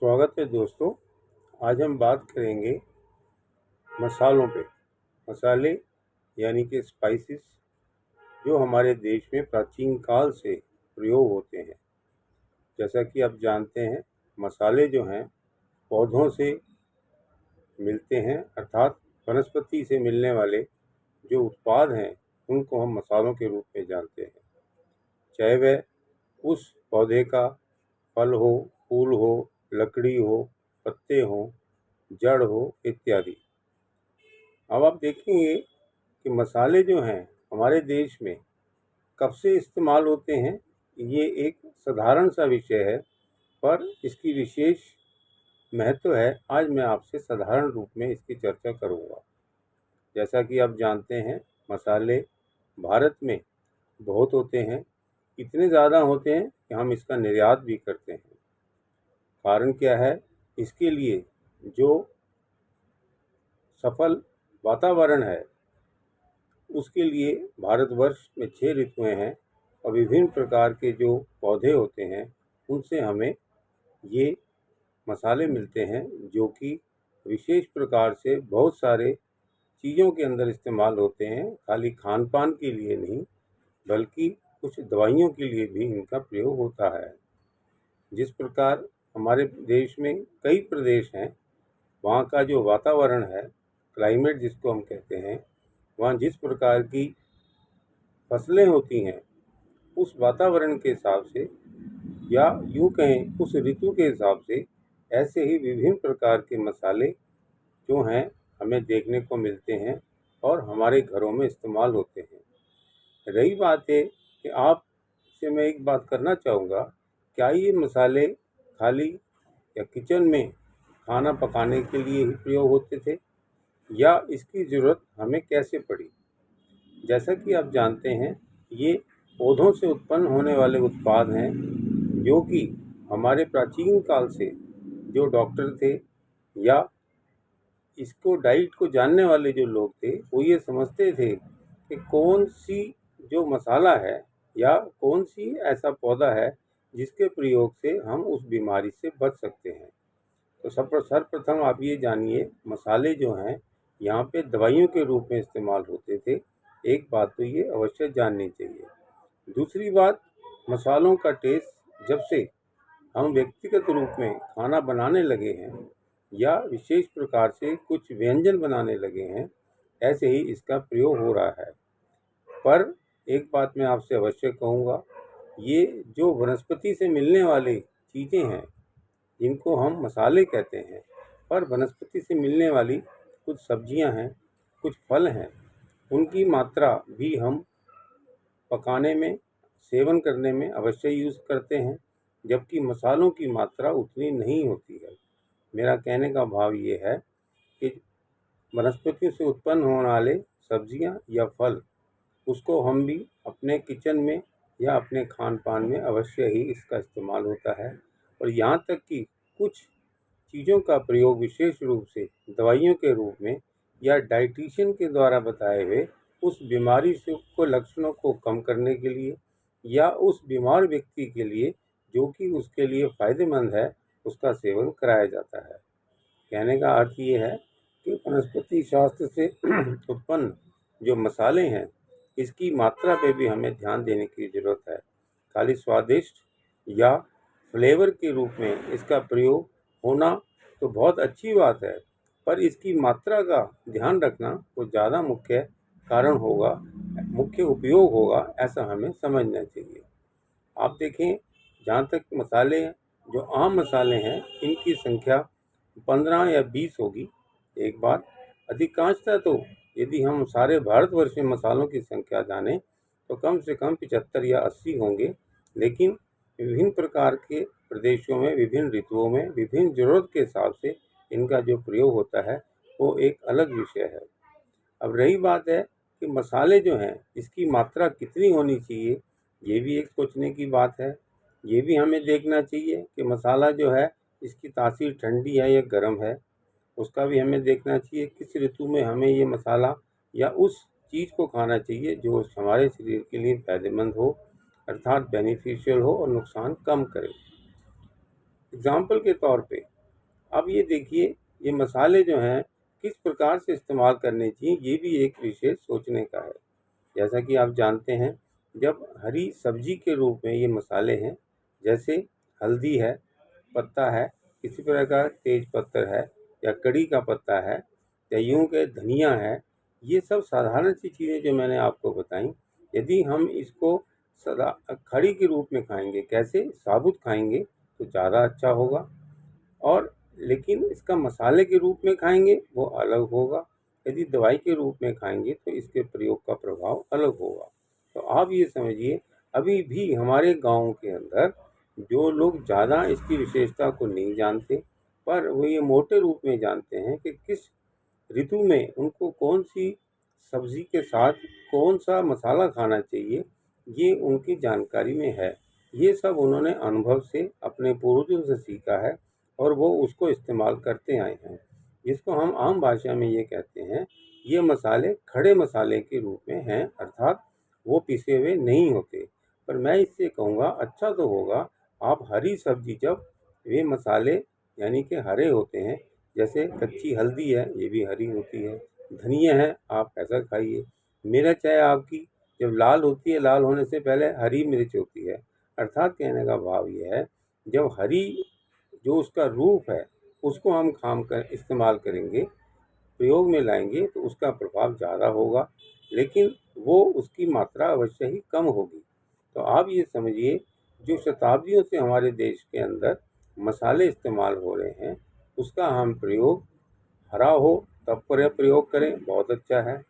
स्वागत है दोस्तों। आज हम बात करेंगे मसालों पे। मसाले यानी कि स्पाइसेस जो हमारे देश में प्राचीन काल से प्रयोग होते हैं। जैसा कि आप जानते हैं, मसाले जो हैं पौधों से मिलते हैं, अर्थात वनस्पति से मिलने वाले जो उत्पाद हैं उनको हम मसालों के रूप में जानते हैं। चाहे वह उस पौधे का फल हो, फूल हो, लकड़ी हो, पत्ते हो, जड़ हो इत्यादि। अब आप देखेंगे कि मसाले जो हैं हमारे देश में कब से इस्तेमाल होते हैं। ये एक साधारण सा विषय है, पर इसकी विशेष महत्व है। आज मैं आपसे साधारण रूप में इसकी चर्चा करूँगा। जैसा कि आप जानते हैं, मसाले भारत में बहुत होते हैं, इतने ज़्यादा होते हैं कि हम इसका निर्यात भी करते हैं। कारण क्या है? इसके लिए जो सफल वातावरण है, उसके लिए भारतवर्ष में 6 ऋतुएं हैं और विभिन्न प्रकार के जो पौधे होते हैं उनसे हमें ये मसाले मिलते हैं, जो कि विशेष प्रकार से बहुत सारे चीज़ों के अंदर इस्तेमाल होते हैं। खाली खान पान के लिए नहीं, बल्कि कुछ दवाइयों के लिए भी इनका प्रयोग होता है। जिस प्रकार हमारे देश में कई प्रदेश हैं, वहाँ का जो वातावरण है, क्लाइमेट जिसको हम कहते हैं, वहाँ जिस प्रकार की फसलें होती हैं, उस वातावरण के हिसाब से या यूँ कहें उस ऋतु के हिसाब से ऐसे ही विभिन्न प्रकार के मसाले जो हैं हमें देखने को मिलते हैं और हमारे घरों में इस्तेमाल होते हैं। रही बात है कि आपसे मैं एक बात करना चाहूँगा, क्या ये मसाले खाली या किचन में खाना पकाने के लिए ही प्रयोग होते थे, या इसकी ज़रूरत हमें कैसे पड़ी? जैसा कि आप जानते हैं, ये पौधों से उत्पन्न होने वाले उत्पाद हैं, जो कि हमारे प्राचीन काल से जो डॉक्टर थे या इसको डाइट को जानने वाले जो लोग थे, वो ये समझते थे कि कौन सी जो मसाला है या कौन सी ऐसा पौधा है जिसके प्रयोग से हम उस बीमारी से बच सकते हैं। तो सर्वप्रथम आप ये जानिए, मसाले जो हैं यहाँ पे दवाइयों के रूप में इस्तेमाल होते थे। एक बात तो ये अवश्य जाननी चाहिए। दूसरी बात, मसालों का टेस्ट जब से हम व्यक्तिगत रूप में खाना बनाने लगे हैं या विशेष प्रकार से कुछ व्यंजन बनाने लगे हैं, ऐसे ही इसका प्रयोग हो रहा है। पर एक बात मैं आपसे अवश्य कहूँगा, ये जो वनस्पति से मिलने वाली चीज़ें हैं जिनको हम मसाले कहते हैं, पर वनस्पति से मिलने वाली कुछ सब्जियां हैं, कुछ फल हैं, उनकी मात्रा भी हम पकाने में, सेवन करने में अवश्य यूज़ करते हैं, जबकि मसालों की मात्रा उतनी नहीं होती है। मेरा कहने का भाव ये है कि वनस्पतियों से उत्पन्न होने वाले सब्जियां या फल, उसको हम भी अपने किचन में या अपने खान पान में अवश्य ही इसका इस्तेमाल होता है। और यहाँ तक कि कुछ चीज़ों का प्रयोग विशेष रूप से दवाइयों के रूप में या डाइटिशियन के द्वारा बताए हुए उस बीमारी से को लक्षणों को कम करने के लिए या उस बीमार व्यक्ति के लिए जो कि उसके लिए फ़ायदेमंद है, उसका सेवन कराया जाता है। कहने का अर्थ ये है कि वनस्पति शास्त्र से उत्पन्न जो मसाले हैं, इसकी मात्रा पे भी हमें ध्यान देने की ज़रूरत है। खाली स्वादिष्ट या फ्लेवर के रूप में इसका प्रयोग होना तो बहुत अच्छी बात है, पर इसकी मात्रा का ध्यान रखना वो ज़्यादा मुख्य कारण होगा, मुख्य उपयोग होगा, ऐसा हमें समझना चाहिए। आप देखें, जहाँ तक मसाले जो आम मसाले हैं, इनकी संख्या 15 या 20 होगी। एक बात, अधिकांशतः तो यदि हम सारे भारतवर्ष में मसालों की संख्या जानें तो कम से कम 75 या 80 होंगे, लेकिन विभिन्न प्रकार के प्रदेशों में, विभिन्न ऋतुओं में, विभिन्न ज़रूरत के हिसाब से इनका जो प्रयोग होता है वो एक अलग विषय है। अब रही बात है कि मसाले जो हैं इसकी मात्रा कितनी होनी चाहिए, ये भी एक सोचने की बात है। ये भी हमें देखना चाहिए कि मसाला जो है इसकी तासीर ठंडी है या गर्म है, उसका भी हमें देखना चाहिए। किस ऋतु में हमें ये मसाला या उस चीज़ को खाना चाहिए जो हमारे शरीर के लिए फ़ायदेमंद हो, अर्थात बेनिफिशियल हो और नुकसान कम करे। एग्ज़ाम्पल के तौर पे अब ये देखिए, ये मसाले जो हैं किस प्रकार से इस्तेमाल करने चाहिए, ये भी एक विशेष सोचने का है। जैसा कि आप जानते हैं, जब हरी सब्जी के रूप में ये मसाले हैं, जैसे हल्दी है, पत्ता है, किसी प्रकार का तेज पत्ता है या कड़ी का पत्ता है या यूं के धनिया है, ये सब साधारण सी चीज़ें जो मैंने आपको बताई, यदि हम इसको सदा खड़ी के रूप में खाएंगे, कैसे साबुत खाएंगे तो ज़्यादा अच्छा होगा। और लेकिन इसका मसाले के रूप में खाएंगे वो अलग होगा। यदि दवाई के रूप में खाएंगे तो इसके प्रयोग का प्रभाव अलग होगा। तो आप ये समझिए, अभी भी हमारे गाँव के अंदर जो लोग ज़्यादा इसकी विशेषता को नहीं जानते, पर वो ये मोटे रूप में जानते हैं कि किस ऋतु में उनको कौन सी सब्जी के साथ कौन सा मसाला खाना चाहिए, ये उनकी जानकारी में है। ये सब उन्होंने अनुभव से अपने पूर्वजों से सीखा है और वो उसको इस्तेमाल करते आए हैं, जिसको हम आम भाषा में ये कहते हैं, ये मसाले खड़े मसाले के रूप में हैं, अर्थात वो पिसे हुए नहीं होते। पर मैं इससे कहूँगा अच्छा तो होगा आप हरी सब्जी, जब ये मसाले यानी कि हरे होते हैं, जैसे कच्ची हल्दी है ये भी हरी होती है, धनिया है आप ऐसा खाइए, मिर्च है आपकी जब लाल होती है, लाल होने से पहले हरी मिर्च होती है। अर्थात कहने का भाव ये है, जब हरी जो उसका रूप है उसको हम खाम कर इस्तेमाल करेंगे, प्रयोग में लाएंगे तो उसका प्रभाव ज़्यादा होगा, लेकिन वो उसकी मात्रा अवश्य ही कम होगी। तो आप ये समझिए, जो शताब्दियों से हमारे देश के अंदर मसाले इस्तेमाल हो रहे हैं, उसका हम प्रयोग हरा हो तब पर प्रयोग करें, बहुत अच्छा है।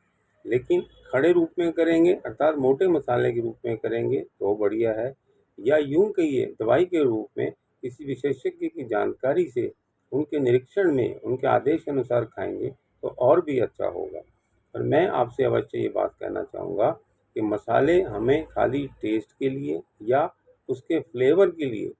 लेकिन खड़े रूप में करेंगे अर्थात मोटे मसाले के रूप में करेंगे तो बढ़िया है, या यूं कहिए दवाई के रूप में किसी विशेषज्ञ की जानकारी से उनके निरीक्षण में उनके आदेश अनुसार खाएंगे तो और भी अच्छा होगा। और मैं आपसे अवश्य ये बात कहना चाहूँगा कि मसाले हमें खाली टेस्ट के लिए या उसके फ्लेवर के लिए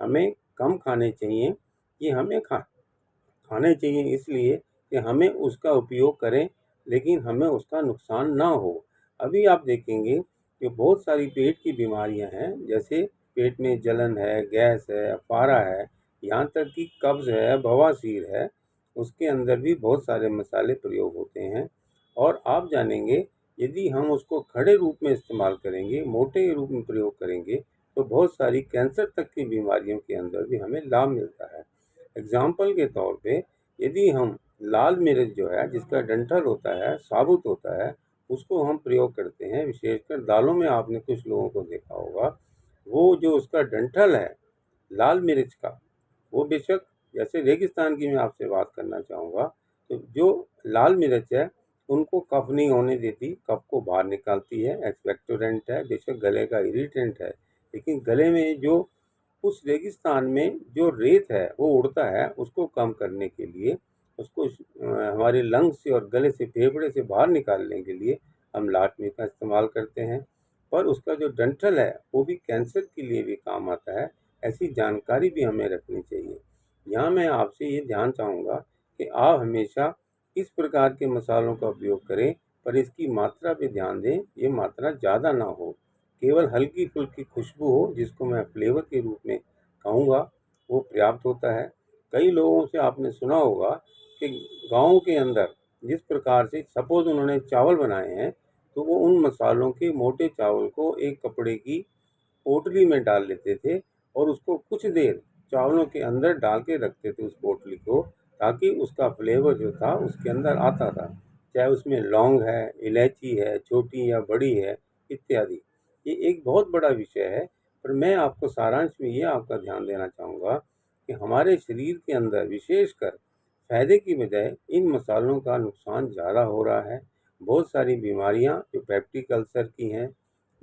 हमें कम खाने चाहिए। ये हमें खाने चाहिए इसलिए कि हमें उसका उपयोग करें, लेकिन हमें उसका नुकसान ना हो। अभी आप देखेंगे कि बहुत सारी पेट की बीमारियां हैं, जैसे पेट में जलन है, गैस है, फारा है, यहाँ तक कि कब्ज़ है, बवासीर है, उसके अंदर भी बहुत सारे मसाले प्रयोग होते हैं। और आप जानेंगे, यदि हम उसको खड़े रूप में इस्तेमाल करेंगे, मोटे रूप में प्रयोग करेंगे, तो बहुत सारी कैंसर तक की बीमारियों के अंदर भी हमें लाभ मिलता है। एग्ज़ाम्पल के तौर पे, यदि हम लाल मिर्च जो है जिसका डंठल होता है, साबुत होता है, उसको हम प्रयोग करते हैं, विशेषकर दालों में आपने कुछ लोगों को देखा होगा, वो जो उसका डंठल है लाल मिर्च का, वो बेशक, जैसे रेगिस्तान की मैं आपसे बात करना चाहूँगा, तो जो लाल मिर्च है उनको कफ नहीं होने देती, कफ को बाहर निकालती है, एक्सपेक्टोरेंट है, बेशक गले का इरिटेंट है, लेकिन गले में जो उस रेगिस्तान में जो रेत है वो उड़ता है, उसको कम करने के लिए, उसको हमारे लंग्स से और गले से, फेफड़े से बाहर निकालने के लिए हम लाल मिर्च का इस्तेमाल करते हैं। पर उसका जो डंठल है वो भी कैंसर के लिए भी काम आता है, ऐसी जानकारी भी हमें रखनी चाहिए। यहाँ मैं आपसे ये ध्यान चाहूँगा कि आप हमेशा इस प्रकार के मसालों का उपयोग करें, पर इसकी मात्रा पे ध्यान दें, ये मात्रा ज़्यादा ना हो, केवल हल्की-फुल्की खुशबू हो जिसको मैं फ्लेवर के रूप में कहूँगा, वो पर्याप्त होता है। कई लोगों से आपने सुना होगा कि गाँव के अंदर जिस प्रकार से सपोज़ उन्होंने चावल बनाए हैं, तो वो उन मसालों के मोटे चावल को एक कपड़े की पोटली में डाल लेते थे और उसको कुछ देर चावलों के अंदर डाल के रखते थे उस पोटली को, ताकि उसका फ्लेवर जो था उसके अंदर आता था। चाहे उसमें लौंग है, इलायची है, छोटी या बड़ी है, इत्यादि। ये एक बहुत बड़ा विषय है, पर मैं आपको सारांश में ये आपका ध्यान देना चाहूँगा कि हमारे शरीर के अंदर विशेषकर फ़ायदे की बजाय इन मसालों का नुकसान ज़्यादा हो रहा है। बहुत सारी बीमारियाँ जो पेप्टिक अल्सर की हैं,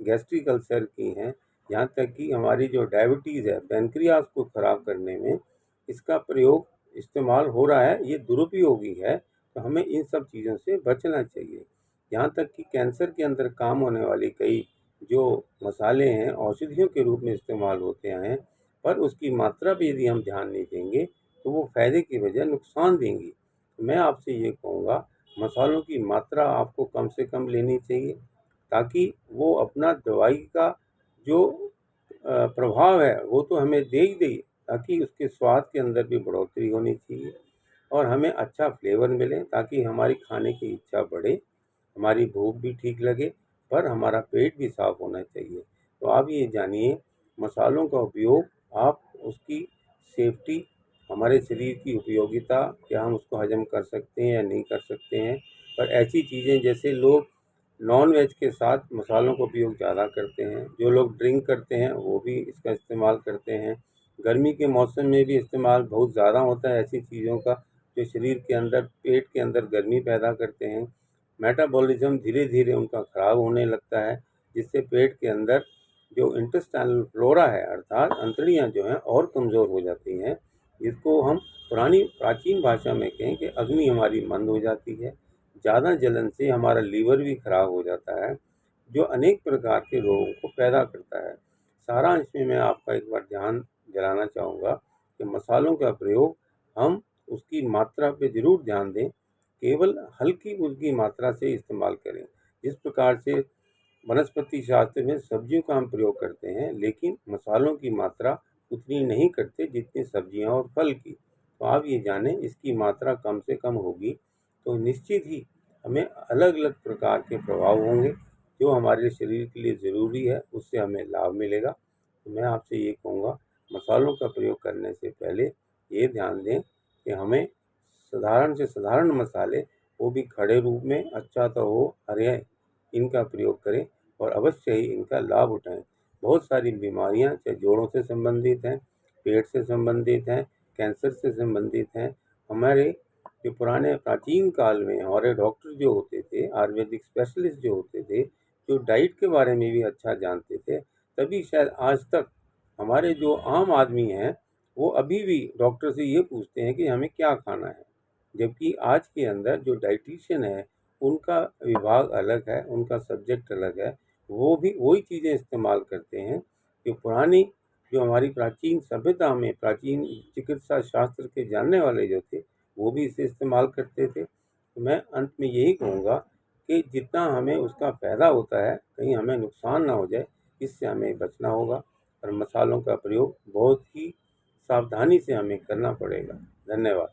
गैस्ट्रिक अल्सर की हैं, यहाँ तक कि हमारी जो डायबिटीज़ है, पैनक्रियाज़ को ख़राब करने में इसका प्रयोग इस्तेमाल हो रहा है, ये दुरुपयोगी है, तो हमें इन सब चीज़ों से बचना चाहिए। यहाँ तक कि कैंसर के अंदर काम होने वाली कई जो मसाले हैं, औषधियों के रूप में इस्तेमाल होते हैं, पर उसकी मात्रा पे यदि हम ध्यान नहीं देंगे, तो वो फ़ायदे की बजाय नुकसान देंगी। मैं आपसे ये कहूँगा, मसालों की मात्रा आपको कम से कम लेनी चाहिए, ताकि वो अपना दवाई का जो प्रभाव है वो तो हमें दे ही दे, ताकि उसके स्वाद के अंदर भी बढ़ोतरी होनी चाहिए और हमें अच्छा फ्लेवर मिले, ताकि हमारी खाने की इच्छा बढ़े, हमारी भूख भी ठीक लगे, पर हमारा पेट भी साफ होना चाहिए। तो आप ये जानिए, मसालों का उपयोग, आप उसकी सेफ्टी, हमारे शरीर की उपयोगिता, क्या हम उसको हजम कर सकते हैं या नहीं कर सकते हैं। पर ऐसी चीज़ें, जैसे लोग नॉन वेज के साथ मसालों का उपयोग ज़्यादा करते हैं, जो लोग ड्रिंक करते हैं वो भी इसका इस्तेमाल करते हैं। गर्मी के मौसम में भी इस्तेमाल बहुत ज़्यादा होता है ऐसी चीज़ों का, जो शरीर के अंदर, पेट के अंदर गर्मी पैदा करते हैं। मेटाबॉलिज्म धीरे धीरे उनका ख़राब होने लगता है, जिससे पेट के अंदर जो इंटेस्टाइनल फ्लोरा है, अर्थात अंतड़ियाँ जो हैं और कमज़ोर हो जाती हैं, जिसको हम पुरानी प्राचीन भाषा में कहें कि अग्नि हमारी मंद हो जाती है। ज़्यादा जलन से हमारा लीवर भी खराब हो जाता है, जो अनेक प्रकार के रोगों को पैदा करता है। सारांश में मैं आपका एक बार ध्यान दिलाना चाहूँगा कि मसालों का प्रयोग हम उसकी मात्रा पे ज़रूर ध्यान दें, केवल हल्की-फुल्की मात्रा से इस्तेमाल करें। जिस प्रकार से वनस्पति शास्त्र में सब्जियों का हम प्रयोग करते हैं, लेकिन मसालों की मात्रा उतनी नहीं करते जितनी सब्जियाँ और फल की। तो आप ये जानें, इसकी मात्रा कम से कम होगी तो निश्चित ही हमें अलग-अलग प्रकार के प्रभाव होंगे, जो हमारे शरीर के लिए ज़रूरी है, उससे हमें लाभ मिलेगा। तो मैं आपसे ये कहूँगा, मसालों का प्रयोग करने से पहले ये ध्यान दें कि हमें साधारण से साधारण मसाले, वो भी खड़े रूप में, अच्छा तो हो अरे, इनका प्रयोग करें और अवश्य ही इनका लाभ उठाएँ। बहुत सारी बीमारियाँ, चाहे जोड़ों से संबंधित हैं, पेट से संबंधित हैं, कैंसर से संबंधित हैं, हमारे जो पुराने प्राचीन काल में हमारे डॉक्टर जो होते थे, आयुर्वेदिक स्पेशलिस्ट जो होते थे, जो डाइट के बारे में भी अच्छा जानते थे, तभी शायद आज तक हमारे जो आम आदमी हैं, वो अभी भी डॉक्टर से ये पूछते हैं कि हमें क्या खाना है। जबकि आज के अंदर जो डाइटिशियन है, उनका विभाग अलग है, उनका सब्जेक्ट अलग है, वो भी वही चीज़ें इस्तेमाल करते हैं कि पुरानी जो हमारी प्राचीन सभ्यता में प्राचीन चिकित्सा शास्त्र के जानने वाले जो थे, वो भी इसे इस्तेमाल करते थे। तो मैं अंत में यही कहूँगा कि जितना हमें उसका फ़ायदा होता है, कहीं हमें नुकसान ना हो जाए, इससे हमें बचना होगा और मसालों का प्रयोग बहुत ही सावधानी से हमें करना पड़ेगा। धन्यवाद।